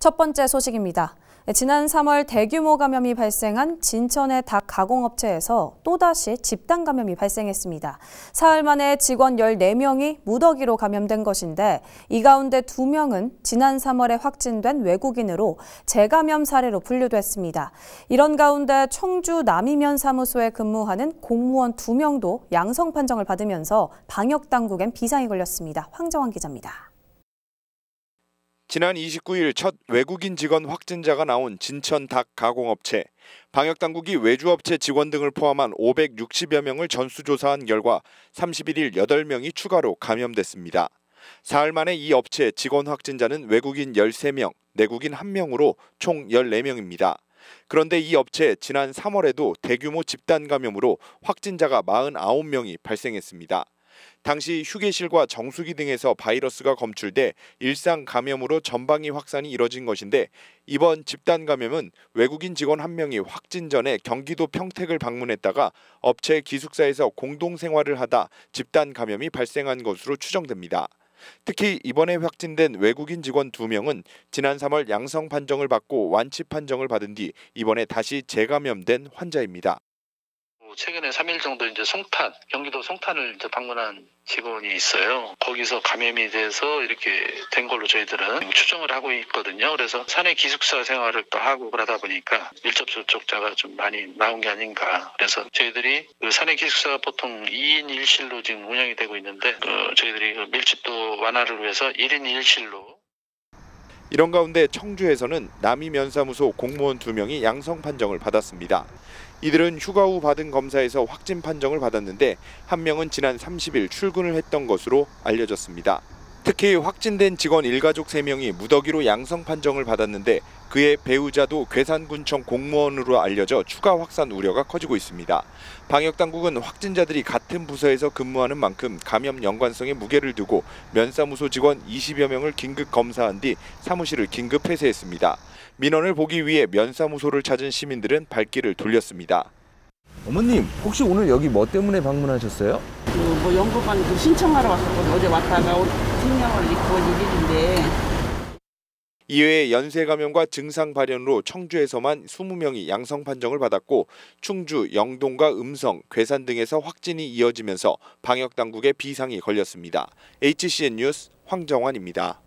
첫 번째 소식입니다. 지난 3월 대규모 감염이 발생한 진천의 닭 가공업체에서 또다시 집단 감염이 발생했습니다. 사흘 만에 직원 14명이 무더기로 감염된 것인데 이 가운데 2명은 지난 3월에 확진된 외국인으로 재감염 사례로 분류됐습니다. 이런 가운데 청주 남이면 사무소에 근무하는 공무원 2명도 양성 판정을 받으면서 방역당국엔 비상이 걸렸습니다. 황정환 기자입니다. 지난 29일 첫 외국인 직원 확진자가 나온 진천 닭 가공업체. 방역당국이 외주업체 직원 등을 포함한 560여 명을 전수조사한 결과 31일 8명이 추가로 감염됐습니다. 사흘 만에 이 업체 직원 확진자는 외국인 13명, 내국인 1명으로 총 14명입니다. 그런데 이 업체 지난 3월에도 대규모 집단 감염으로 확진자가 49명이 발생했습니다. 당시 휴게실과 정수기 등에서 바이러스가 검출돼 일상 감염으로 전방위 확산이 이뤄진 것인데 이번 집단 감염은 외국인 직원 1명이 확진 전에 경기도 평택을 방문했다가 업체 기숙사에서 공동 생활을 하다 집단 감염이 발생한 것으로 추정됩니다. 특히 이번에 확진된 외국인 직원 2명은 지난 3월 양성 판정을 받고 완치 판정을 받은 뒤 이번에 다시 재감염된 환자입니다. 최근에 3일 정도 경기도 송탄을 방문한 직원이 있어요. 거기서 감염이 돼서 이렇게 된 걸로 저희들은 추정을 하고 있거든요. 그래서 사내 기숙사 생활을 또 하고 그러다 보니까 밀접 접촉자가 좀 많이 나온 게 아닌가. 그래서 저희들이 그 사내 기숙사가 보통 2인 1실로 지금 운영이 되고 있는데 저희들이 그 밀집도 완화를 위해서 1인 1실로. 이런 가운데 청주에서는 남이면사무소 공무원 2명이 양성 판정을 받았습니다. 이들은 휴가 후 받은 검사에서 확진 판정을 받았는데 1명은 지난 30일 출근을 했던 것으로 알려졌습니다. 특히 확진된 직원 일가족 3명이 무더기로 양성 판정을 받았는데 그의 배우자도 괴산군청 공무원으로 알려져 추가 확산 우려가 커지고 있습니다. 방역당국은 확진자들이 같은 부서에서 근무하는 만큼 감염 연관성에 무게를 두고 면사무소 직원 20여 명을 긴급 검사한 뒤 사무실을 긴급 폐쇄했습니다. 민원을 보기 위해 면사무소를 찾은 시민들은 발길을 돌렸습니다. 어머님, 혹시 오늘 여기 뭐 때문에 방문하셨어요? 연구관 신청하러 왔었거든요. 어제 왔다가 오늘 생명을 입고 일일인데. 이외에 연쇄 감염과 증상 발현으로 청주에서만 20명이 양성 판정을 받았고 충주, 영동과 음성, 괴산 등에서 확진이 이어지면서 방역당국에 비상이 걸렸습니다. HCN 뉴스 황정환입니다.